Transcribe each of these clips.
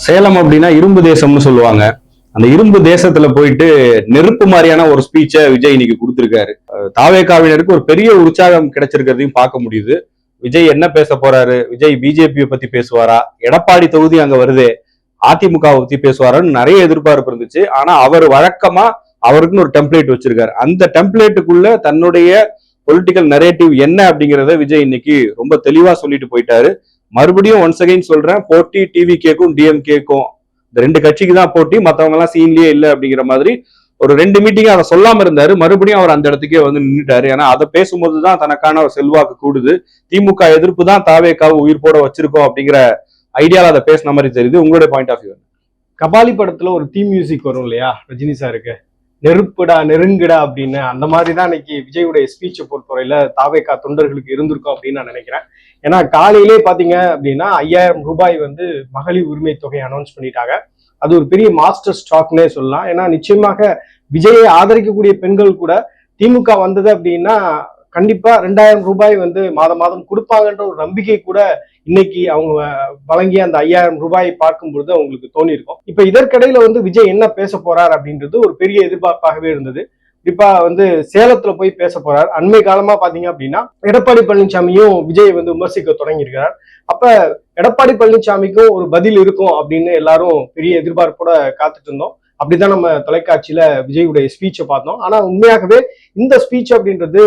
சேலம் அப்படின்னா இரும்பு தேசம்னு சொல்லுவாங்க. அந்த இரும்பு தேசத்துல போயிட்டு நெருப்பு மாதிரியான ஒரு ஸ்பீச்சை விஜய் இன்னைக்கு கொடுத்திருக்காரு. தாவேகாவினருக்கு ஒரு பெரிய உற்சாகம் கிடைச்சிருக்கிறதையும் பார்க்க முடியுது. விஜய் என்ன பேச போறாரு? விஜய் பிஜேபியை பத்தி பேசுவாரா? எடப்பாடி தொகுதி அங்க வருதே, அதிமுகவை பத்தி பேசுவாரான்னு நிறைய எதிர்பார்ப்பு இருந்துச்சு. ஆனா அவர் வழக்கமா அவருக்குன்னு ஒரு டெம்ப்ளேட் வச்சிருக்காரு. அந்த டெம்ப்ளேட்டுக்குள்ள தன்னுடைய பொலிட்டிக்கல் நரேட்டிவ் என்ன அப்படிங்கிறத விஜய் இன்னைக்கு ரொம்ப தெளிவா சொல்லிட்டு போயிட்டாரு. மறுபடியும் ஒன்ஸ் அகைன் சொல்றேன், போட்டி டிவிகேக்கும் டிஎம்கேக்கும் இந்த ரெண்டு கட்சிக்கு தான் போட்டி, மற்றவங்க எல்லாம் சீன்லயே இல்லை அப்படிங்கிற மாதிரி ஒரு 2 மீட்டிங் அதை சொல்லாம இருந்தாரு. மறுபடியும் அவர் அந்த இடத்துக்கே வந்து நின்றுட்டாரு. ஏன்னா அதை பேசும்போதுதான் தனக்கான ஒரு செல்வாக்கு கூடுது. திமுக எதிர்ப்பு தான் தாவேக்காவை உயிர் போட வச்சிருக்கோம் அப்படிங்கிற ஐடியால அதை பேசின மாதிரி தெரியுது. உங்களுடைய பாயிண்ட் ஆஃப் வியூ? கபாலி படத்துல ஒரு தீம் மியூசிக் வரும் இல்லையா, ரஜினி சாருக்கு, நெருப்புடா நெருங்குடா அப்படின்னு, அந்த மாதிரி தான் இன்னைக்கு விஜயுடைய ஸ்பீச்சை பொறுத்தவரையில தாவேக்கா தொண்டர்களுக்கு இருந்திருக்கும் அப்படின்னு நான் நினைக்கிறேன். ஏன்னா காலையிலே பாத்தீங்க அப்படின்னா 5000 ரூபாய் வந்து மகளிர் உரிமை தொகை அனௌன்ஸ் பண்ணிட்டாங்க. அது ஒரு பெரிய மாஸ்டர் ஸ்டாக்னே சொல்லலாம். ஏன்னா நிச்சயமாக விஜயை ஆதரிக்கக்கூடிய பெண்கள் கூட திமுக வந்தது அப்படின்னா கண்டிப்பா 2000 ரூபாய் வந்து மாதம் மாதம் கொடுப்பாங்கன்ற ஒரு நம்பிக்கை கூட இன்னைக்கு அவங்க வழங்கிய அந்த 5000 ரூபாயை பார்க்கும்பொழுது அவங்களுக்கு தோணி இருக்கும். இப்ப இதற்கிடையில வந்து விஜய் என்ன பேச போறார் அப்படின்றது ஒரு பெரிய எதிர்பார்ப்பாகவே இருந்தது. குறிப்பா வந்து சேலத்துல போய் பேச போறார். அண்மை காலமா பாத்தீங்க அப்படின்னா எடப்பாடி பழனிசாமியும் விஜய் வந்து விமர்சிக்க தொடங்கி இருக்கிறார். அப்ப எடப்பாடி பழனிசாமிக்கும் ஒரு பதில் இருக்கும் அப்படின்னு எல்லாரும் பெரிய எதிர்பார்ப்போட காத்துட்டு இருந்தோம். அப்படிதான் நம்ம தொலைக்காட்சியில விஜயுடைய ஸ்பீச்சை பார்த்தோம். ஆனா உண்மையாகவே இந்த ஸ்பீச் அப்படின்றது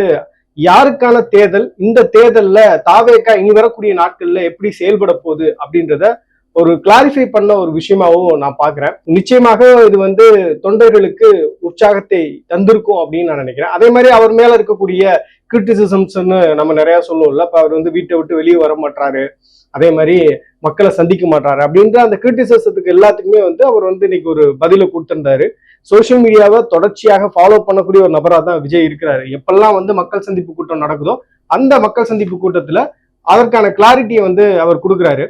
யாருக்கான தேர்தல், இந்த தேர்தல்ல தாவேக்கா இனி வரக்கூடிய நாட்கள்ல எப்படி செயல்பட போகுது அப்படின்றத ஒரு கிளாரிஃபை பண்ண ஒரு விஷயமாவும் நான் பாக்குறேன். நிச்சயமாக இது வந்து தொண்டர்களுக்கு உற்சாகத்தை தந்திருக்கும் அப்படின்னு நான் நினைக்கிறேன். அதே மாதிரி அவர் மேல இருக்கக்கூடிய கிரிட்டிசிசம்ஸ்ன்னு நம்ம நிறைய சொல்லுவோம்ல. இப்ப அவர் வந்து வீட்டை விட்டு வெளியே வர மாட்டாரு, அதே மாதிரி மக்களை சந்திக்க மாட்டாரு அப்படின்ற அந்த கிரிட்டிசிசத்துக்கு எல்லாத்துக்குமே வந்து அவர் வந்து இன்னைக்கு ஒரு பதிலை கொடுத்திருந்தாரு. சோசியல் மீடியாவை தொடர்ச்சியாக ஃபாலோ பண்ணக்கூடிய ஒரு நபராக தான் விஜய் இருக்கிறாரு. எப்பெல்லாம் வந்து மக்கள் சந்திப்பு கூட்டம் நடக்குதோ அந்த மக்கள் சந்திப்பு கூட்டத்துல அதற்கான கிளாரிட்டியை வந்து அவர் கொடுக்குறாரு.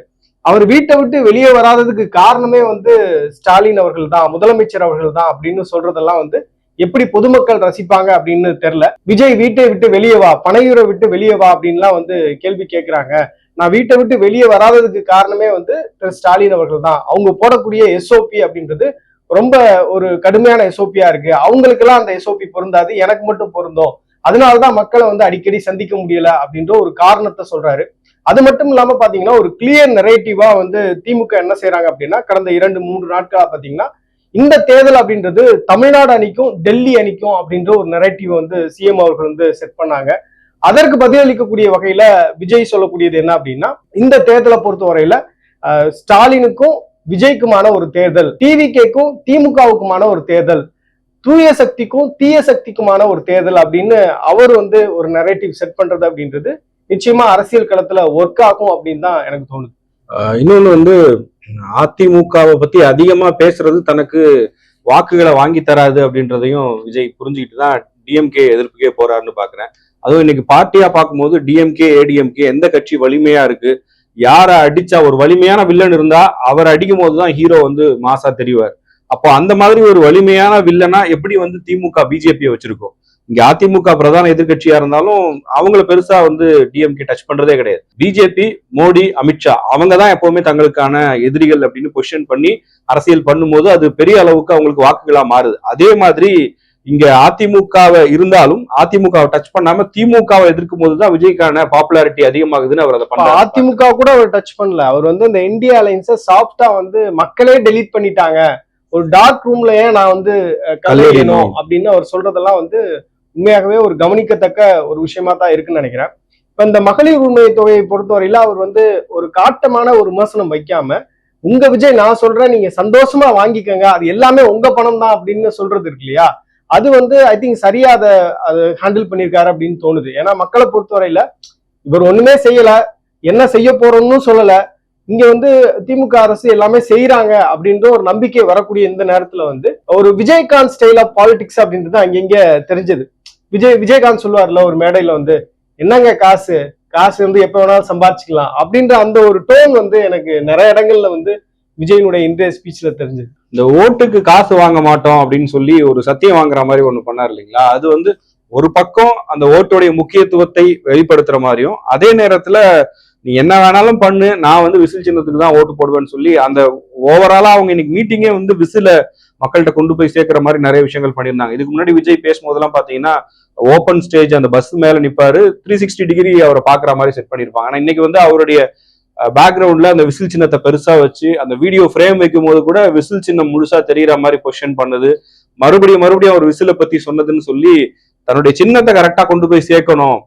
அவர் வீட்டை விட்டு வெளியே வராததுக்கு காரணமே வந்து ஸ்டாலின் அவர்கள் தான், முதலமைச்சர் அவர்கள் தான் அப்படின்னு சொல்றதெல்லாம் வந்து எப்படி பொதுமக்கள் ரசிப்பாங்க அப்படின்னு தெரியல. விஜய் வீட்டை விட்டு வெளியே வா, பனையூரை விட்டு வெளியே வா அப்படின்லாம் வந்து கேள்வி கேட்கிறாங்க. நான் வீட்டை விட்டு வெளியே வராததுக்கு காரணமே வந்து திரு ஸ்டாலின் அவர்கள் தான். அவங்க போடக்கூடிய எஸ்ஓபி அப்படின்றது ரொம்ப ஒரு கடுமையான எஸ்ஓபியா இருக்கு. அவங்களுக்கெல்லாம் அந்த எஸ்ஓபி பொருந்தாது, எனக்கு மட்டும் பொருந்தும். அதனாலதான் மக்களை வந்து அடிக்கடி சந்திக்க முடியல அப்படின்ற ஒரு காரணத்தை சொல்றாரு. அது மட்டும் இல்லாம பாத்தீங்கன்னா ஒரு கிளியர் நரேட்டிவா வந்து திமுக என்ன செய்யறாங்க அப்படின்னா கடந்த 2-3 நாட்களா பாத்தீங்கன்னா இந்த தேர்தல் அப்படின்றது தமிழ்நாடு அணிக்கும் டெல்லி அணிக்கும் அப்படின்ற ஒரு நரேட்டிவ் வந்து சிஎம் அவர்கள் வந்து செட் பண்ணாங்க. அதற்கு பதிலளிக்கக்கூடிய வகையில விஜய் சொல்லக்கூடியது என்ன அப்படின்னா, இந்த தேர்தலை பொறுத்தவரையில ஸ்டாலினுக்கும் விஜய்க்குமான ஒரு தேர்தல், டிவிகேக்கும் திமுகவுக்குமான ஒரு தேர்தல், தூய சக்திக்கும் தீய சக்திக்குமான ஒரு தேர்தல் அப்படின்னு அவர் வந்து ஒரு நரேட்டிவ் செட் பண்றது அப்படின்றது நிச்சயமா அரசியல் களத்துல ஒர்க் ஆகும் அப்படின்னு தான் எனக்கு தோணுது. இன்னொன்னு வந்து அதிமுகவை பத்தி அதிகமா பேசுறது தனக்கு வாக்குகளை வாங்கி தராது அப்படின்றதையும் விஜய் புரிஞ்சுக்கிட்டு தான் டிஎம்கே எதிர்ப்புக்கே போறாருன்னு பாக்குறேன். அதுவும் இன்னைக்கு பார்ட்டியா பார்க்கும்போது டிஎம்கே ஏடிஎம்கே எந்த கட்சி வலிமையா இருக்கு, யாரை அடிச்சா ஒரு வலிமையான வில்லன் இருந்தா அவர் அடிக்கும் போதுதான் ஹீரோ வந்து மாசா தெரிவார். அப்போ அந்த மாதிரி ஒரு வலிமையான வில்லனா எப்படி வந்து திமுக பிஜேபியை வச்சிருக்கோம். இங்க அதிமுக பிரதான எதிர்கட்சியா இருந்தாலும் அவங்கள பெருசா வந்து டிஎம்கே டச் பண்றதே கிடையாது. பிஜேபி, மோடி, அமித்ஷா அவங்க தான் எப்பவுமே தங்களுக்கான எதிரிகள் அப்படின்னு பொசிஷன் பண்ணி அரசியல் பண்ணும்போது அது பெரிய அளவுக்கு அவங்களுக்கு வாக்குகளா மாறுது. அதே மாதிரி இங்க அதிமுகவை இருந்தாலும் அதிமுகவை டச் பண்ணாம திமுகவை எதிர்க்கும் போதுதான் விஜய்க்கான பாப்புலாரிட்டி அதிகமாகுதுன்னு அவர் அதை பண்ண. அதிமுக கூட அவர் டச் பண்ணல. அவர் வந்து இந்த இந்தியா அலைன்ஸை சாஃப்டா வந்து மக்களே டெலீட் பண்ணிட்டாங்க, ஒரு டார்க் ரூம்லயே நான் வந்து கலையணும் அப்படின்னு அவர் சொல்றதெல்லாம் வந்து உண்மையாகவே ஒரு கவனிக்கத்தக்க ஒரு விஷயமா தான் இருக்குன்னு நினைக்கிறேன். இப்ப இந்த மகளிர் உரிமை தொகையை பொறுத்தவரையில அவர் வந்து ஒரு காட்டமான ஒரு விமர்சனம் வைக்காம, உங்க விஜய் நான் சொல்றேன், நீங்க சந்தோஷமா வாங்கிக்கங்க, அது எல்லாமே உங்க பணம் தான் அப்படின்னு சொல்றது இருக்கு இல்லையா, அது வந்து ஐ திங்க் சரியா அதை ஹேண்டில் பண்ணியிருக்காரு அப்படின்னு தோணுது. ஏன்னா மக்களை பொறுத்தவரையில இவர் ஒண்ணுமே செய்யல, என்ன செய்ய போறோம்னு சொல்லல, இங்க வந்து திமுக அரசு எல்லாமே செய்யறாங்க அப்படின்ற ஒரு நம்பிக்கை வரக்கூடிய இந்த நேரத்துல வந்து ஒரு விஜயகாந்த் ஸ்டைல் ஆஃப் பாலிடிக்ஸ் அப்படின்றது அங்கங்க தெரிஞ்சது. விஜயகாந்த் சொல்லுவார்ல ஒரு மேடையில வந்து, என்னங்க காசு காசு வந்து எப்ப வேணாலும் சம்பாதிச்சுக்கலாம் அப்படின்ற அந்த ஒரு டோன் வந்து எனக்கு நிறைய இடங்கள்ல வந்து விஜயனுடைய இன்றைய ஸ்பீச்ல தெரிஞ்சது. இந்த ஓட்டுக்கு காசு வாங்க மாட்டோம் அப்படின்னு சொல்லி ஒரு சத்தியம் வாங்குற மாதிரி ஒண்ணு பண்ணார் இல்லைங்களா, அது வந்து ஒரு பக்கம் அந்த ஓட்டுடைய முக்கியத்துவத்தை வெளிப்படுத்துற மாதிரியும், அதே நேரத்துல நீ என்ன வேணாலும் பண்ணு, நான் வந்து விசில் சின்னத்துக்கு தான் ஓட்டு போடுவேன்னு சொல்லி அந்த ஓவராலா அவங்க இன்னைக்கு மீட்டிங்கே வந்து விசில மக்கள்கிட்ட கொண்டு போய் சேர்க்கிற மாதிரி நிறைய விஷயங்கள் பண்ணியிருந்தாங்க. இதுக்கு முன்னாடி விஜய் பேசும்போதெல்லாம் பாத்தீங்கன்னா ஓப்பன் ஸ்டேஜ் அந்த பஸ் மேல நிப்பாரு, 360 டிகிரி அவரை பாக்குற மாதிரி செட் பண்ணிருப்பாங்க. ஆனா இன்னைக்கு வந்து அவருடைய பேக்ரவுண்ட்ல அந்த விசில் சின்னத்தை பெருசா வச்சு அந்த வீடியோ ஃப்ரேம் வைக்கும் போது கூட விசில் சின்னம் முழுசா தெரியற மாதிரி பொசிஷன் பண்ணது, மறுபடியும் அவர் விசிலை பத்தி சொன்னதுன்னு சொல்லி தன்னுடைய சின்னத்தை கரெக்டா கொண்டு போய் சேர்க்கணும்.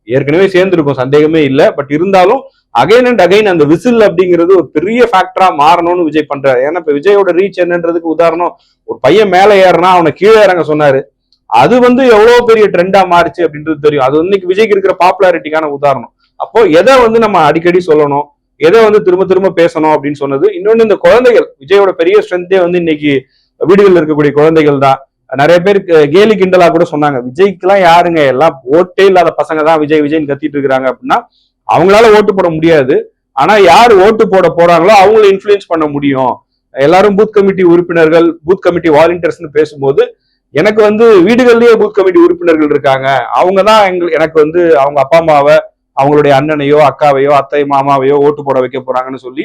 ஏற்கனவே சேர்ந்திருக்கும், சந்தேகமே இல்லை. பட் இருந்தாலும் அகைன் அண்ட் அகைன் அந்த விசில் அப்படிங்கிறது ஒரு பெரிய ஃபேக்டரா மாறணும்னு விஜய் பண்றாரு. ஏன்னா இப்ப விஜயோட ரீச் என்னன்றதுக்கு உதாரணம், ஒரு பையன் மேல ஏறினா அவனை கீழே இறங்க சொன்னாரு, அது வந்து எவ்வளவு பெரிய ட்ரெண்டா மாறிச்சு அப்படின்றது தெரியும். அது இன்னைக்கு விஜய்க்கு இருக்கிற பாப்புலாரிட்டிக்கான உதாரணம். அப்போ எதை வந்து நம்ம அடிக்கடி சொல்லணும், எதை வந்து திரும்ப திரும்ப பேசணும் அப்படின்னு சொன்னது. இன்னொன்னு, இந்த குழந்தைகள், விஜயோட பெரிய ஸ்ட்ரென்த்தே வந்து இன்னைக்கு வீடுகளில் இருக்கக்கூடிய குழந்தைகள் தான். நிறைய பேர் கேலி கிண்டலா கூட சொன்னாங்க, விஜய்க்குலாம் யாருங்க, எல்லாம் ஓட்டே இல்லாத பசங்க தான் விஜய் விஜய்னு கத்திட்டு இருக்கிறாங்க அப்படின்னா. அவங்களால ஓட்டு போட முடியாது, ஆனா யார் ஓட்டு போட போறாங்களோ அவங்களை இன்ஃபுளுன்ஸ் பண்ண முடியும். எல்லாரும் பூத் கமிட்டி உறுப்பினர்கள், பூத் கமிட்டி வாலண்டியர்ஸ்னு பேசும்போது எனக்கு வந்து வீடுகள்லயே பூத் கமிட்டி உறுப்பினர்கள் இருக்காங்க, அவங்க தான் எனக்கு வந்து அவங்க அப்பா அம்மாவை, அவங்களுடைய அண்ணனையோ அக்காவையோ அத்தை மாமாவையோ ஓட்டு போட வைக்க போறாங்கன்னு சொல்லி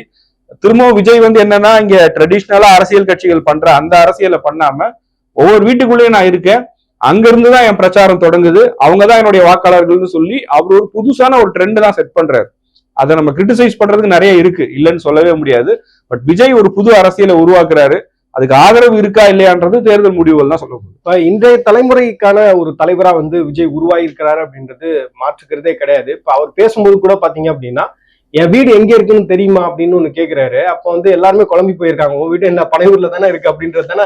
திரும்பவும் விஜய் வந்து என்னன்னா இங்க ட்ரெடிஷ்னலா அரசியல் கட்சிகள் பண்ற அந்த அரசியலை பண்ணாம ஒவ்வொரு வீட்டுக்குள்ளேயும் நான் இருக்கேன், அங்க இருந்துதான் என் பிரச்சாரம் தொடங்குது, அவங்கதான் என்னுடைய வாக்காளர்கள்னு சொல்லி அவர் ஒரு புதுசான ஒரு ட்ரெண்ட் தான் செட் பண்றாரு. அதை நம்ம கிரிட்டிசைஸ் பண்றதுக்கு நிறைய இருக்கு, இல்லைன்னு சொல்லவே முடியாது. பட் விஜய் ஒரு புது அரசியலை உருவாக்குறாரு, அதுக்கு ஆதரவு இருக்கா இல்லையான்றது தேர்தல் முடிவுகள் தான் சொல்ல முடியும். இன்றைய தலைமுறைக்கான ஒரு தலைவரா வந்து விஜய் உருவாகியிருக்கிறாரு அப்படின்றது மாற்றுக்கிறதே கிடையாது. இப்ப அவர் பேசும்போது கூட பாத்தீங்க அப்படின்னா, என் வீடு எங்க இருக்குன்னு தெரியுமா அப்படின்னு ஒண்ணு கேக்குறாரு. அப்ப வந்து எல்லாருமே குழம்பி போயிருக்காங்க, உன் வீடு என்ன பனையூர்ல தானே இருக்கு அப்படின்றது தானே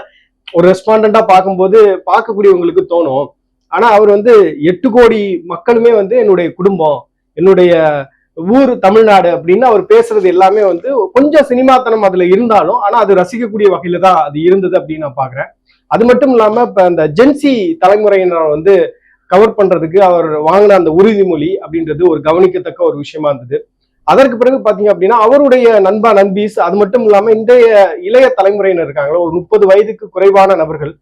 ஒரு ரெஸ்பாண்டா பார்க்கும்போது பார்க்கக்கூடியவங்களுக்கு தோணும். ஆனா அவர் வந்து 8 கோடி மக்களுமே வந்து என்னுடைய குடும்பம், என்னுடைய ஊர் தமிழ்நாடு அப்படின்னு அவர் பேசுறது எல்லாமே வந்து கொஞ்சம் சினிமாத்தனம் அதுல இருந்தாலும், ஆனா அது ரசிக்கக்கூடிய வகையில தான் அது இருந்தது அப்படின்னு நான் பாக்குறேன். அது மட்டும் இல்லாம இப்ப இந்த ஜென்சி தலைமுறையினர் வந்து கவர் பண்றதுக்கு அவர் வாங்கின அந்த உறுதிமொழி அப்படின்றது ஒரு கவனிக்கத்தக்க ஒரு விஷயமா இருந்தது. அதற்கு பிறகு பாத்தீங்க அப்படின்னா அவருடைய நண்பீஸ், அது மட்டும் இல்லாம இன்றைய இளைய தலைமுறையினர் இருக்காங்களா, ஒரு 30 வயதுக்கு குறைவான நபர்கள்,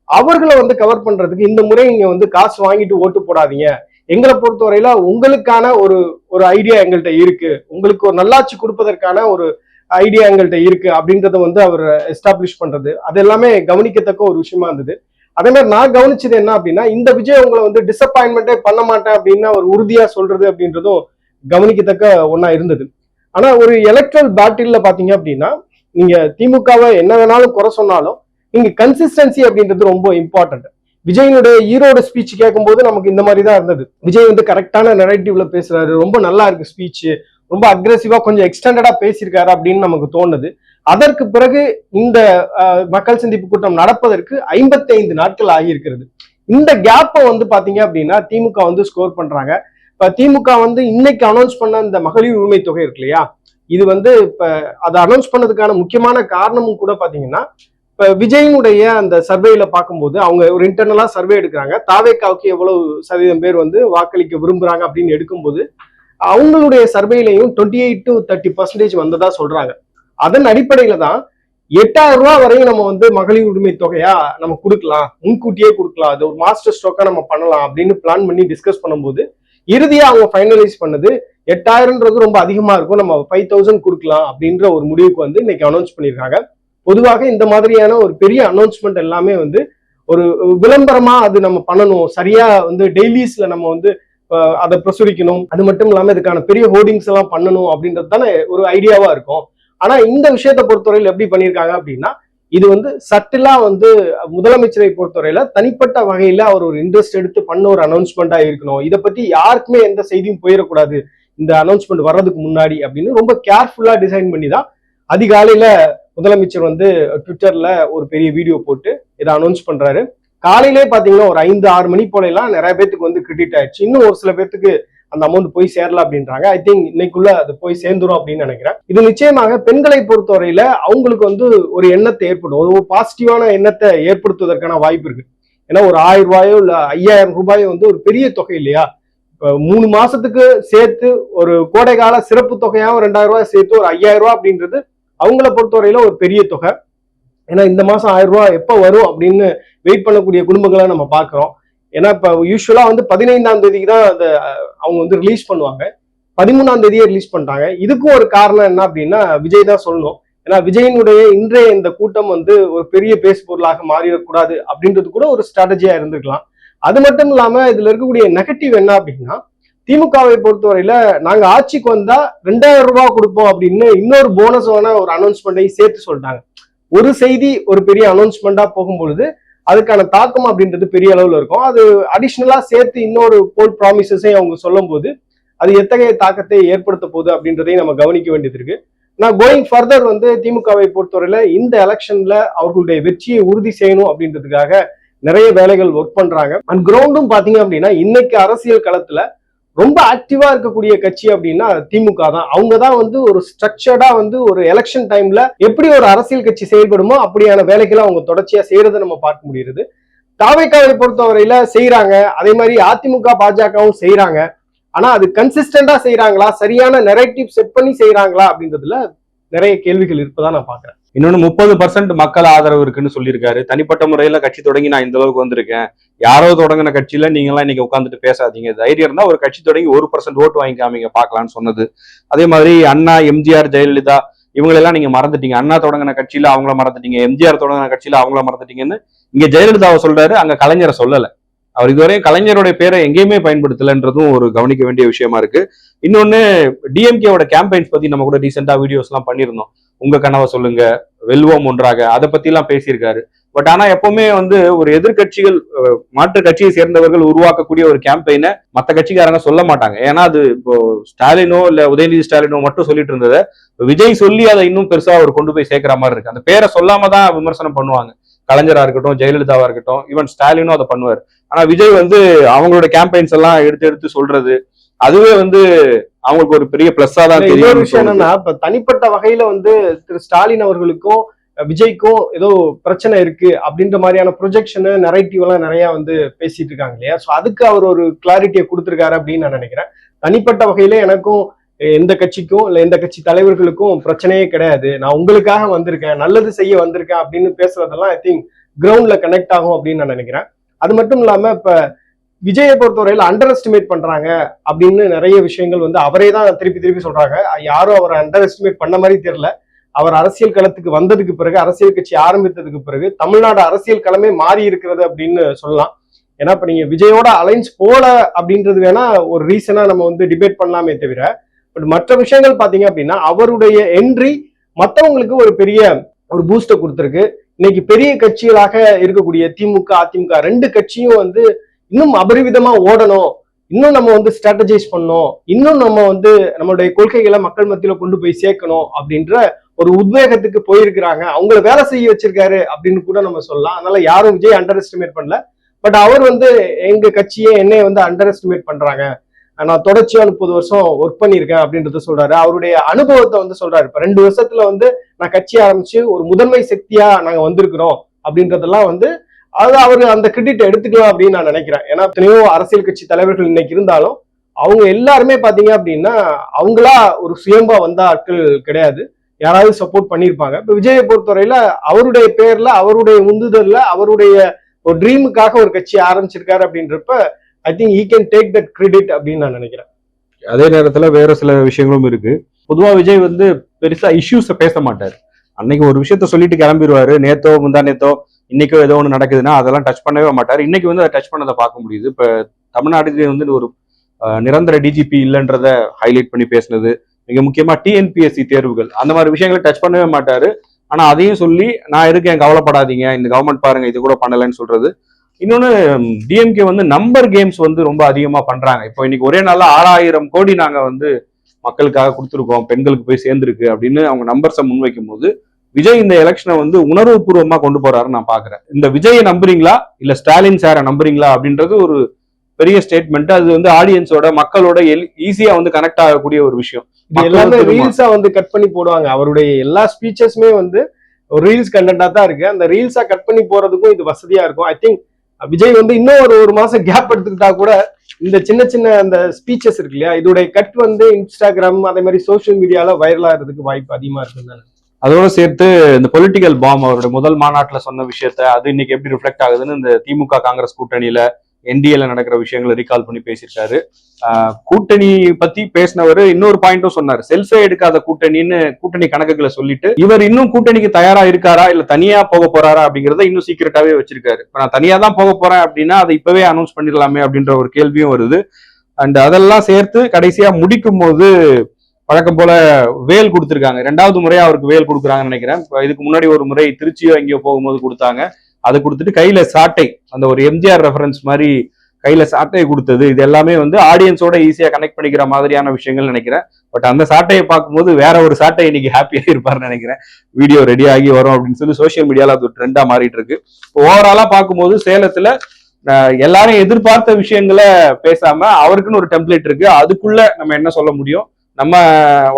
அவர்களை வந்து கவர் பண்றதுக்கு இந்த முறை நீங்க வந்து காசு வாங்கிட்டு ஓட்டு போடாதீங்க, எங்களை பொறுத்தவரையில உங்களுக்கான ஒரு ஐடியா எங்கள்கிட்ட இருக்கு, உங்களுக்கு ஒரு நல்லாட்சி கொடுப்பதற்கான ஒரு ஐடியா எங்கள்கிட்ட இருக்கு அப்படின்றத வந்து அவர் எஸ்டாப்ளிஷ் பண்றது, அது எல்லாமே கவனிக்கத்தக்க ஒரு விஷயமா இருந்தது. அதே மாதிரி நான் கவனிச்சது என்ன அப்படின்னா, இந்த விஜய் உங்களை வந்து டிசப்பாயின்மெண்டே பண்ண மாட்டேன் அப்படின்னு அவர் உறுதியா சொல்றது அப்படின்றதும் கவனிக்கத்தக்க ஒன்னா இருந்தது. ஆனா ஒரு எலக்ட்ரல் பேட்டில்ல பாத்தீங்க அப்படின்னா, நீங்க திமுகவை என்ன வேணாலும் குறை சொன்னாலும் நீங்க கன்சிஸ்டன்சி அப்படின்றது ரொம்ப இம்பார்ட்டன்ட். விஜயனுடைய ஈரோடு ஸ்பீச் கேட்கும்போது நமக்கு இந்த மாதிரி தான் இருந்தது. விஜய் வந்து கரெக்டான நரேட்டிவ்ல பேசுறாரு, ரொம்ப நல்லா இருக்கு ஸ்பீச், ரொம்ப அக்ரெசிவா கொஞ்சம் எக்ஸ்டெண்டடா பேசியிருக்காரு அப்படின்னு நமக்கு தோணுது. அதற்கு பிறகு இந்த மக்கள் சந்திப்பு கூட்டம் நடப்பதற்கு 55 நாட்கள் ஆகியிருக்கிறது. இந்த கேப்பை வந்து பாத்தீங்க அப்படின்னா திமுக வந்து ஸ்கோர் பண்றாங்க. இப்ப திமுக வந்து இன்னைக்கு அனௌன்ஸ் பண்ண இந்த மகளிர் உரிமை தொகை இருக்கு இல்லையா, இது வந்து இப்ப அதை அனௌன்ஸ் பண்ணதுக்கான முக்கியமான காரணமும் கூட பாத்தீங்கன்னா, இப்ப விஜயினுடைய அந்த சர்வேல பார்க்கும்போது அவங்க ஒரு இன்டர்னலா சர்வே எடுக்கிறாங்க, தாவேக்காவுக்கு எவ்வளவு சதவீதம் பேர் வந்து வாக்களிக்க விரும்புறாங்க அப்படின்னு எடுக்கும்போது அவங்களுடைய சர்வேலையும் 28 to 30% வந்ததா சொல்றாங்க. அதன் அடிப்படையில தான் 8000 ரூபாய் வரையும் நம்ம வந்து மகளிர் உரிமை தொகையா நம்ம கொடுக்கலாம், முன்கூட்டியே கொடுக்கலாம், அது ஒரு மாஸ்டர் ஸ்ட்ரோக்கா நம்ம பண்ணலாம் அப்படின்னு பிளான் பண்ணி டிஸ்கஸ் பண்ணும்போது இறுதியா அவங்க ஃபைனலைஸ் பண்ணது 8000ன்றது ரொம்ப அதிகமா இருக்கும், நம்ம 5000 கொடுக்கலாம் அப்படின்ற ஒரு முடிவுக்கு வந்து இன்னைக்கு அனௌன்ஸ் பண்ணியிருக்காங்க. பொதுவாக இந்த மாதிரியான ஒரு பெரிய அனௌன்ஸ்மெண்ட் எல்லாமே வந்து ஒரு விளம்பரமா அது நம்ம பண்ணணும், சரியா வந்து டெய்லிஸ்ல நம்ம வந்து அதை பிரசுரிக்கணும், அது மட்டும் இல்லாம இதுக்கான பெரிய ஹோர்டிங்ஸ் எல்லாம் பண்ணணும் அப்படின்றது தானே ஒரு ஐடியாவா இருக்கும். ஆனா இந்த விஷயத்தை பொறுத்தவரையில் எப்படி பண்ணியிருக்காங்க அப்படின்னா, இது வந்து சட்டிலா வந்து முதலமைச்சரை பொறுத்தவரையில தனிப்பட்ட வகையில அவர் ஒரு இன்ட்ரெஸ்ட் எடுத்து பண்ண ஒரு அனௌன்ஸ்மெண்டா இருக்கணும், இதை பத்தி யாருக்குமே எந்த செய்தியும் போயிடக்கூடாது இந்த அனௌன்ஸ்மெண்ட் வர்றதுக்கு முன்னாடி அப்படின்னு ரொம்ப கேர்ஃபுல்லா டிசைன் பண்ணி தான் அதிகாலையில முதலமைச்சர் வந்து ட்விட்டர்ல ஒரு பெரிய வீடியோ போட்டு இதை அனௌன்ஸ் பண்றாரு. காலையிலே பாத்தீங்கன்னா ஒரு 5-6 மணி போல எல்லாம் நிறைய பேத்துக்கு வந்து கிரெடிட் ஆயிடுச்சு, இன்னும் ஒரு சில பேத்துக்கு அந்த அமௌண்ட் போய் சேரல அப்படின்றாங்க. ஐ திங்க் இன்னைக்குள்ள அது போய் சேர்ந்துரும் அப்படின்னு நினைக்கிறேன். இது நிச்சயமாக பெண்களை பொறுத்தவரையில அவங்களுக்கு வந்து ஒரு எண்ணத்தை ஏற்படும், ஒரு பாசிட்டிவான எண்ணத்தை ஏற்படுத்துவதற்கான வாய்ப்பு இருக்கு. ஏன்னா ஒரு 1000 ரூபாயோ இல்ல 5000 ரூபாயோ வந்து ஒரு பெரிய தொகை இல்லையா, இப்ப 3 மாசத்துக்கு சேர்த்து ஒரு கோடைகால சிறப்பு தொகையாக 2000 ரூபாய் சேர்த்து ஒரு 5000 ரூபாய் அப்படின்றது அவங்கள பொறுத்தவரையில ஒரு பெரிய தொகை. ஏன்னா இந்த மாசம் 1000 ரூபாய் எப்ப வரும் அப்படின்னு வெயிட் பண்ணக்கூடிய குடும்பங்களை நம்ம பாக்குறோம். ஏன்னா இப்ப யூஸ்வலா வந்து 15ஆம் தேதிக்கு தான் அதை அவங்க வந்து ரிலீஸ் பண்ணுவாங்க. 13ஆம் தேதியே ரிலீஸ் பண்ணிட்டாங்க. இதுக்கும் ஒரு காரணம் என்ன அப்படின்னா விஜய் தான் சொல்லணும். ஏன்னா விஜயினுடைய இன்றைய இந்த கூட்டம் வந்து ஒரு பெரிய பேசு பொருளாக மாறிடக்கூடாது அப்படின்றது கூட ஒரு ஸ்ட்ராட்டஜியா இருந்திருக்கலாம். அது மட்டும் இல்லாம இதுல இருக்கக்கூடிய நெகட்டிவ் என்ன அப்படின்னா, திமுகவை பொறுத்தவரையில நாங்க ஆட்சிக்கு வந்தா 2000 ரூபாய் கொடுப்போம் அப்படின்னு இன்னொரு போனஸான ஒரு அனௌன்ஸ்மெண்ட்டையும் சேர்த்து சொல்லிட்டாங்க. ஒரு செய்தி ஒரு பெரிய அனௌன்ஸ்மெண்டா போகும்பொழுது அதுக்கான தாக்கம் அப்படின்றது பெரிய அளவுல இருக்கும். அது அடிஷ்னலா சேர்த்து இன்னொரு போல் ப்ராமிசஸையும் அவங்க சொல்லும் போது அது எத்தகைய தாக்கத்தை ஏற்படுத்த போகுது அப்படின்றதையும் நம்ம கவனிக்க வேண்டியது இருக்கு. நான் கோயிங் ஃபர்தர் வந்து திமுகவை பொறுத்தவரையில இந்த எலெக்ஷன்ல அவர்களுடைய வெற்றியை உறுதி செய்யணும் அப்படின்றதுக்காக நிறைய வேலைகள் ஒர்க் பண்றாங்க. அண்ட் கிரவுண்டும் பாத்தீங்க அப்படின்னா இன்னைக்கு அரசியல் களத்துல ரொம்ப ஆக்டிவா இருக்கக்கூடிய கட்சி அப்படின்னா திமுக தான். அவங்க தான் வந்து ஒரு ஸ்ட்ரக்சர்டா வந்து ஒரு எலெக்ஷன் டைம்ல எப்படி ஒரு அரசியல் கட்சி செயல்படுமோ அப்படியான வேலைகளை அவங்க தொடர்ச்சியா செய்யறதை நம்ம பார்க்க முடியுது. தாவேக்காவை பொறுத்தவரையில செய்யறாங்க, அதே மாதிரி அதிமுக பாஜகவும் செய்யறாங்க. ஆனா அது கன்சிஸ்டண்டா செய்யறாங்களா, சரியான நெரேட்டிவ் செட் பண்ணி செய்யறாங்களா அப்படின்றதுல நிறைய கேள்விகள் இருப்பதா நான் பாக்குறேன். இன்னொன்னு 30% மக்கள் ஆதரவு இருக்குன்னு சொல்லியிருக்காரு. தனிப்பட்ட முறையில கட்சி தொடங்கி நான் இந்த அளவுக்கு வந்திருக்கேன், யாரோ தொடங்கின கட்சியில நீங்க எல்லாம் இன்னைக்கு உட்காந்துட்டு பேசாதீங்க, தைரியம் இருந்தா ஒரு கட்சி தொடங்கி 1% ஓட்டு வாங்கிக்காமீங்க பாக்கலாம்னு சொன்னது. அதே மாதிரி அண்ணா, எம்ஜிஆர், ஜெயலலிதா இவங்களெல்லாம் நீங்க மறந்துட்டீங்க. அண்ணா தொடங்கின கட்சியில அவங்கள மறந்துட்டீங்க, எம்ஜிஆர் தொடங்கின கட்சியில அவங்கள மறந்துட்டீங்கன்னு இங்க ஜெயலலிதாவை சொல்றாரு, அங்க கலைஞரை சொல்லல. அவர் இதுவரையும் கலைஞருடைய பேரை எங்கேயுமே பயன்படுத்தலன்றதும் ஒரு கவனிக்க வேண்டிய விஷயமா இருக்கு. இன்னொன்னு, டிஎம்கேவோட கேம்பெயின்ஸ் பத்தி நம்ம கூட ரீசெண்டா வீடியோஸ் எல்லாம் பண்ணியிருந்தோம். உங்க கனவை சொல்லுங்க, வெல்வோம் ஒன்றாக, அதை பத்தி எல்லாம் பேசியிருக்காரு. பட் ஆனா எப்பவுமே வந்து ஒரு எதிர்கட்சிகள், மாற்று கட்சியை சேர்ந்தவர்கள் உருவாக்கக்கூடிய ஒரு கேம்பெயினை மற்ற கட்சிக்காரங்க சொல்ல மாட்டாங்க. ஏன்னா அது இப்போ ஸ்டாலினோ இல்ல உதயநிதி ஸ்டாலினோ மட்டும் சொல்லிட்டு இருந்ததை விஜய் சொல்லி அதை இன்னும் பெருசா அவர் கொண்டு போய் சேர்க்கிற மாதிரி இருக்கு. அந்த பேரை சொல்லாம தான் விமர்சனம் பண்ணுவாங்க. கலைஞரா இருக்கட்டும், ஜெயலலிதாவா இருக்கட்டும், ஈவன் ஸ்டாலினும் அதை பண்ணுவார். ஆனா விஜய் வந்து அவங்களோட கேம்பெயின்ஸ் எல்லாம் எடுத்து எடுத்து சொல்றது, அதுவே வந்து அவங்களுக்கு ஒரு பெரிய பிளஸ்ஸா தான் தெரியும். இன்னொரு விஷயம் என்னன்னா, இப்ப தனிப்பட்ட வகையில வந்து திரு ஸ்டாலின் அவர்களுக்கும் விஜய்க்கும் ஏதோ பிரச்சனை இருக்கு அப்படின்ற மாதிரியான ப்ரொஜெக்ஷன் நரேட்டிவ் எல்லாம் நிறைய வந்து பேசிட்டு இருக்காங்க இல்லையா? சோ அதுக்கு அவர் ஒரு கிளாரிட்டியை கொடுத்திருக்காரு அப்படின்னு நான் நினைக்கிறேன். தனிப்பட்ட வகையில எனக்கும் எந்த கட்சிக்கும் இல்ல எந்த கட்சி தலைவர்களுக்கும் பிரச்சனையே கிடையாது, நான் உங்களுக்காக வந்திருக்கேன், நல்லது செய்ய வந்திருக்கேன் அப்படின்னு பேசுறதெல்லாம் ஐ திங்க் கிரவுண்ட்ல கனெக்ட் ஆகும் அப்படின்னு நான் நினைக்கிறேன். அது மட்டும் இல்லாம இப்ப விஜயை பொறுத்தவரையில அண்டர் எஸ்டிமேட் பண்றாங்க அப்படின்னு நிறைய விஷயங்கள் வந்து அவரே தான் திருப்பி திருப்பி சொல்றாங்க. யாரும் அவரை அண்டர் எஸ்டிமேட் பண்ண மாதிரி தெரியல. அவர் அரசியல் களத்துக்கு வந்ததுக்கு பிறகு, அரசியல் கட்சி ஆரம்பித்ததுக்கு பிறகு தமிழ்நாடு அரசியல் களமே மாறி இருக்கிறது அப்படின்னு சொல்லலாம். ஏன்னா இப்ப நீங்க விஜயோட அலைன்ஸ் போல அப்படின்றது வேணா ஒரு ரீசனா நம்ம வந்து டிபேட் பண்ணலாமே தவிர, பட் மற்ற விஷயங்கள் பாத்தீங்க அப்படின்னா அவருடைய என்ட்ரி மற்றவங்களுக்கு ஒரு பெரிய ஒரு பூஸ்டை கொடுத்துருக்கு. இன்னைக்கு பெரிய கட்சிகளாக இருக்கக்கூடிய திமுக, அதிமுக ரெண்டு கட்சியும் வந்து இன்னும் அபரிவிதமா ஓடணும், இன்னும் நம்ம வந்து ஸ்ட்ராட்டஜைஸ் பண்ணணும், இன்னும் நம்ம வந்து நம்மளுடைய கொள்கைகளை மக்கள் மத்தியில கொண்டு போய் சேர்க்கணும் அப்படின்ற ஒரு உத்வேகத்துக்கு போயிருக்கிறாங்க. அவங்கள வேலை செய்ய வச்சிருக்காரு அப்படின்னு கூட நம்ம சொல்லலாம். அதனால யாரும் விஜய் அண்டர் எஸ்டிமேட் பண்ணல. பட் அவர் வந்து எங்க கட்சியே என்னைய வந்து அண்டர் எஸ்டிமேட் பண்றாங்க, நான் தொடர்ச்சியா 30 வருஷம் ஒர்க் பண்ணியிருக்கேன் அப்படின்றத சொல்றாரு. அவருடைய அனுபவத்தை வந்து சொல்றாரு. இப்ப 2 வருஷத்துல வந்து நான் கட்சி ஆரம்பிச்சு ஒரு முதன்மை சக்தியா நாங்க வந்திருக்கிறோம் அப்படின்றதெல்லாம் வந்து அது அவரு அந்த கிரெடிட் எடுத்துக்கலாம் அப்படின்னு நான் நினைக்கிறேன். ஏன்னா எத்தனையோ அரசியல் கட்சி தலைவர்கள் இன்னைக்கு இருந்தாலும் அவங்க எல்லாருமே பாத்தீங்க அப்படின்னா அவங்களா ஒரு சுயம்பா வந்த ஆட்கள் கிடையாது, யாராவது சப்போர்ட் பண்ணியிருப்பாங்க. இப்ப விஜயை பொறுத்தவரையில அவருடைய பேர்ல, அவருடைய உந்துதல்ல, அவருடைய ஒரு ட்ரீமுக்காக ஒரு கட்சி ஆரம்பிச்சிருக்காரு அப்படின்றப்ப I think E can take that credit அப்படின்னு நான் நினைக்கிறேன். அதே நேரத்துல வேற சில விஷயங்களும் இருக்கு. பொதுவா விஜய் வந்து பெருசா இஷ்யூஸை பேச மாட்டாரு. அன்னைக்கு ஒரு விஷயத்த சொல்லிட்டு கிளம்பிடுவாரு. நேத்தோ முந்தா நேத்தோ இன்னைக்கோ ஏதோ ஒன்று நடக்குதுன்னா அதெல்லாம் டச் பண்ணவே மாட்டாரு. இன்னைக்கு வந்து அதை டச் பண்ணதை பார்க்க முடியுது. இப்ப தமிழ்நாட்டுல வந்து ஒரு நிரந்தர டிஜிபி இல்லைன்றத ஹைலைட் பண்ணி பேசினது, மிக முக்கியமா டிஎன்பிஎஸ்சி தேர்வுகள், அந்த மாதிரி விஷயங்களை டச் பண்ணவே மாட்டாரு. ஆனா அதையும் சொல்லி நான் இருக்கேன், கவலைப்படாதீங்க, இந்த கவர்மெண்ட் பாருங்க இது கூட பண்ணலன்னு சொல்றது. இன்னொன்னு, டிஎம்கே வந்து நம்பர் கேம்ஸ் வந்து ரொம்ப அதிகமா பண்றாங்க. இப்போ இன்னைக்கு ஒரே நாள்ல 6000 கோடி நாங்க வந்து மக்களுக்காக கொடுத்துருக்கோம், பெண்களுக்கு போய் சேர்ந்துருக்கு அப்படின்னு அவங்க நம்பர்ஸை முன்வைக்கும் போது விஜய் இந்த எலெக்ஷனை வந்து உணர்வு பூர்வமா கொண்டு போறாருன்னு நான் பாக்குறேன். இந்த விஜயை நம்புறீங்களா இல்ல ஸ்டாலின் சாரை நம்புறீங்களா அப்படின்றது ஒரு பெரிய ஸ்டேட்மெண்ட். அது வந்து ஆடியன்ஸோட, மக்களோட ஈஸியா வந்து கனெக்ட் ஆகக்கூடிய ஒரு விஷயம். எல்லாமே ரீல்ஸா வந்து கட் பண்ணி போடுவாங்க. அவருடைய எல்லா ஸ்பீச்சஸ்மே வந்து ஒரு ரீல்ஸ் கண்டென்ட்டா தான் இருக்கு. அந்த ரீல்ஸா கட் பண்ணி போறதுக்கும் இது வசதியா இருக்கும். ஐ திங்க் விஜய் வந்து இன்னும் ஒரு மாசம் கேப் எடுத்துக்கிட்டா கூட இந்த சின்ன சின்ன அந்த ஸ்பீச்சஸ் இருக்கு இல்லையா, இதோடைய கட் வந்து இன்ஸ்டாகிராம் அதே மாதிரி சோசியல் மீடியால வைரல் ஆகிறதுக்கு வாய்ப்பு அதிகமா இருக்குன்னு. அதோட சேர்த்து இந்த பொலிட்டிக்கல் பாம், அவருடைய முதல் மாநாட்டுல சொன்ன விஷயத்த அது இன்னைக்கு எப்படி ரிஃப்ளெக்ட் ஆகுதுன்னு இந்த திமுக காங்கிரஸ் கூட்டணியில என்டிஏல நடக்கிற விஷயங்களை ரீகால் பண்ணி பேசியிருக்காரு. கூட்டணி பத்தி பேசினவர் இன்னொரு பாயிண்டும் சொன்னார். செல்ஃபே எடுக்காத கூட்டணி கணக்குகளை சொல்லிட்டு இவர் இன்னும் கூட்டணிக்கு தயாரா இருக்காரா இல்ல தனியா போக போறாரா அப்படிங்கறத இன்னும் சீக்கிரட்டாவே வச்சிருக்காரு. இப்ப நான் தனியா தான் போக போறேன் அப்படின்னா அதை இப்பவே அனௌன்ஸ் பண்ணிடலாமே அப்படின்ற ஒரு கேள்வியும் வருது. அண்ட் அதெல்லாம் சேர்த்து கடைசியா முடிக்கும் போது வழக்கம் போல வேல் கொடுத்திருக்காங்க. 2வது முறையா அவருக்கு வேல் கொடுக்குறாங்கன்னு நினைக்கிறேன். இதுக்கு முன்னாடி ஒரு முறை திருச்சியோ எங்கேயோ போகும்போது கொடுத்தாங்க. அதை கொடுத்துட்டு கையில சாட்டை, அந்த ஒரு எம்ஜிஆர் ரெஃபரன்ஸ் மாதிரி கையில சாட்டையை கொடுத்தது, இது எல்லாமே வந்து ஆடியன்ஸோட ஈஸியா கனெக்ட் பண்ணிக்கிற மாதிரியான விஷயங்கள் நினைக்கிறேன். பட் அந்த சாட்டையை பார்க்கும்போது வேற ஒரு சாட்டை இன்னைக்கு ஹாப்பியா இருப்பாருன்னு நினைக்கிறேன். வீடியோ ரெடி ஆகி வரும் அப்படின்னு சொல்லி சோசியல் மீடியால அது ஒரு ட்ரெண்டா மாறிட்டு இருக்கு. ஓவராலா பார்க்கும்போது சேலத்துல எல்லாரும் எதிர்பார்த்த விஷயங்களை பேசாம அவருக்குன்னு ஒரு டெம்ப்ளேட் இருக்கு. அதுக்குள்ள நம்ம என்ன சொல்ல முடியும், நம்ம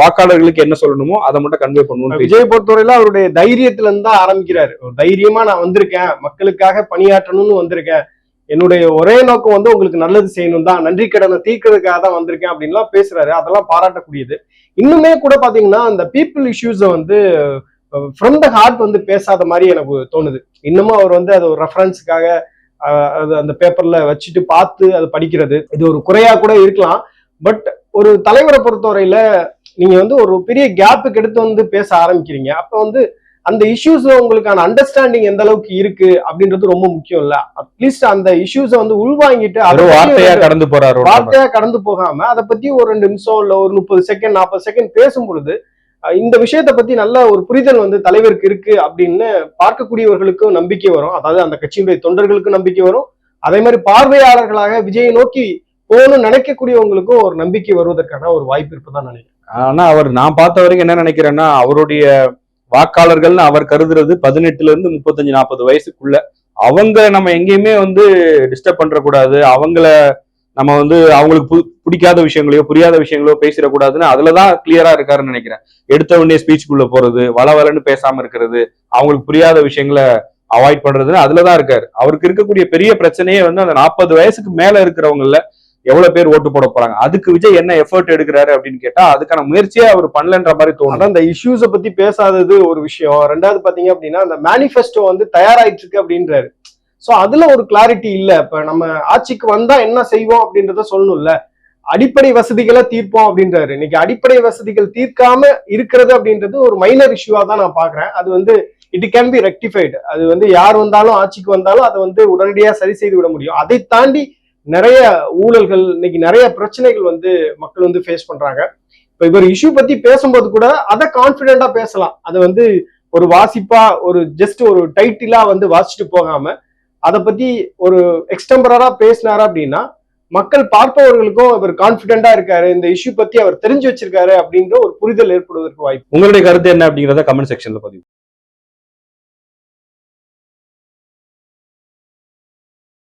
வாக்காளர்களுக்கு என்ன சொல்லணுமோ அதை மட்டும் கன்வே பண்ணுவோம். விஜய் பொறுத்தவரையில அவருடைய தைரியத்துல இருந்து தான் ஆரம்பிக்கிறாரு. ஒரு தைரியமா நான் வந்திருக்கேன், மக்களுக்காக பணியாற்றணும்னு வந்திருக்கேன், என்னுடைய ஒரே நோக்கம் வந்து உங்களுக்கு நல்லது செய்யணும் தான், நன்றி கடனை தீர்க்கிறதுக்காக தான் வந்திருக்கேன் அப்படின்லாம் பேசுறாரு. அதெல்லாம் பாராட்டக்கூடியது. இன்னுமே கூட பாத்தீங்கன்னா அந்த பீப்புள் இஷ்யூஸை வந்து ஃப்ரம் த ஹார்ட் வந்து பேசாத மாதிரி எனக்கு தோணுது. இன்னமும் அவர் வந்து அது ஒரு ரெஃபரன்ஸுக்காக அது அந்த பேப்பர்ல வச்சுட்டு பார்த்து அதை படிக்கிறது இது ஒரு குறையா கூட இருக்கலாம். பட் ஒரு தலைவரை பொறுத்தவரையில நீங்க வந்து ஒரு பெரிய கேப்புக்கு எடுத்து வந்து பேச ஆரம்பிக்கிறீங்க. அப்ப வந்து அந்த இஷ்யூஸ்ல உங்களுக்கான அண்டர்ஸ்டாண்டிங் எந்த அளவுக்கு இருக்கு அப்படின்றது ரொம்ப முக்கியம் இல்ல. அட்லீஸ்ட் அந்த இஷ்யூஸை வந்து உள்வாங்கிட்டு வார்த்தையா கடந்து போகாம அதை பத்தி ஒரு 2 நிமிஷம் இல்ல ஒரு 30 செகண்ட் 40 செகண்ட் பேசும் பொழுது இந்த விஷயத்தை பத்தி நல்ல ஒரு புரிதல் வந்து தலைவருக்கு இருக்கு அப்படின்னு பார்க்கக்கூடியவர்களுக்கும் நம்பிக்கை வரும். அதாவது அந்த கட்சியினுடைய தொண்டர்களுக்கும் நம்பிக்கை வரும். அதே மாதிரி பார்வையாளர்களாக விஜயை நோக்கி போகணும்னு நினைக்கக்கூடியவங்களுக்கும் ஒரு நம்பிக்கை வருவதற்கான ஒரு வாய்ப்பு இருப்பதான் நினைக்கிறேன். ஆனா நான் பார்த்த வரைக்கும் என்ன நினைக்கிறேன்னா, அவருடைய வாக்காளர்கள்னு அவர் கருதுறது 18ல இருந்து 35-40 வயசுக்குள்ள. அவங்க நம்ம எங்கேயுமே வந்து டிஸ்டர்ப் பண்ற கூடாது, அவங்கள நம்ம வந்து அவங்களுக்கு பிடிக்காத விஷயங்களையோ புரியாத விஷயங்களோ பேசிடக்கூடாதுன்னு அதுலதான் கிளியரா இருக்காருன்னு நினைக்கிறேன். எடுத்த உடனே ஸ்பீச்சுக்குள்ள போறது, வளவலன்னு பேசாம இருக்கிறது, அவங்களுக்கு புரியாத விஷயங்களை அவாய்ட் பண்றதுன்னு அதுலதான் இருக்காரு. அவருக்கு இருக்கக்கூடிய பெரிய பிரச்சனையே வந்து அந்த 40 வயசுக்கு மேல இருக்கிறவங்கள எவ்வளவு பேர் ஓட்டு போட போறாங்க, அதுக்கு விஜய் என்ன எஃபர்ட் எடுக்கிறாரு அப்படின்னு கேட்டா அதுக்கான முயற்சியே அவர் பண்ணலன்ற மாதிரி தோணும். அந்த இஷ்யூஸை பத்தி பேசாதது ஒரு விஷயம். 2வது பாத்தீங்க அப்படின்னா அந்த மேனிஃபெஸ்டோ வந்து தயாராயிட்டு இருக்கு அப்படின்றாரு. சோ அதுல ஒரு கிளாரிட்டி இல்ல. இப்ப நம்ம ஆட்சிக்கு வந்தா என்ன செய்வோம் அப்படின்றத சொல்லணும்ல. அடிப்படை வசதிகளை தீர்ப்போம் அப்படின்றாரு. இன்னைக்கு அடிப்படை வசதிகள் தீர்க்காம இருக்கிறது அப்படின்றது ஒரு மைனர் இஷ்யூவா தான் நான் பாக்குறேன். அது வந்து இட் கேன் பி ரெக்டிஃபைடு. அது வந்து யார் வந்தாலும் ஆட்சிக்கு வந்தாலும் அதை வந்து உடனடியா சரி செய்து விட முடியும். அதை தாண்டி நிறைய ஊழல்கள், இன்னைக்கு நிறைய பிரச்சனைகள் வந்து மக்கள் வந்து ஃபேஸ் பண்றாங்க. இப்ப இவர் இஷ்யூ பத்தி பேசும்போது கூட அதை கான்பிடென்டா பேசலாம். அதை வந்து ஒரு வாசிப்பா ஒரு ஜஸ்ட் ஒரு டைட்டிலா வந்து வாசிச்சுட்டு போகாம அதை பத்தி ஒரு எக்ஸ்டெம்பரரா பேசினாரு அப்படின்னா மக்கள் பார்ப்பவர்களுக்கும் இவர் கான்பிடென்டா இருக்காரு, இந்த இஷ்யூ பத்தி அவர் தெரிஞ்சு வச்சிருக்காரு அப்படின்ற ஒரு புரிதல் ஏற்படுவதற்கு வாய்ப்பு. உங்களுடைய கருத்து என்ன அப்படிங்கிறத கமெண்ட் செக்ஷன்ல பதிவு.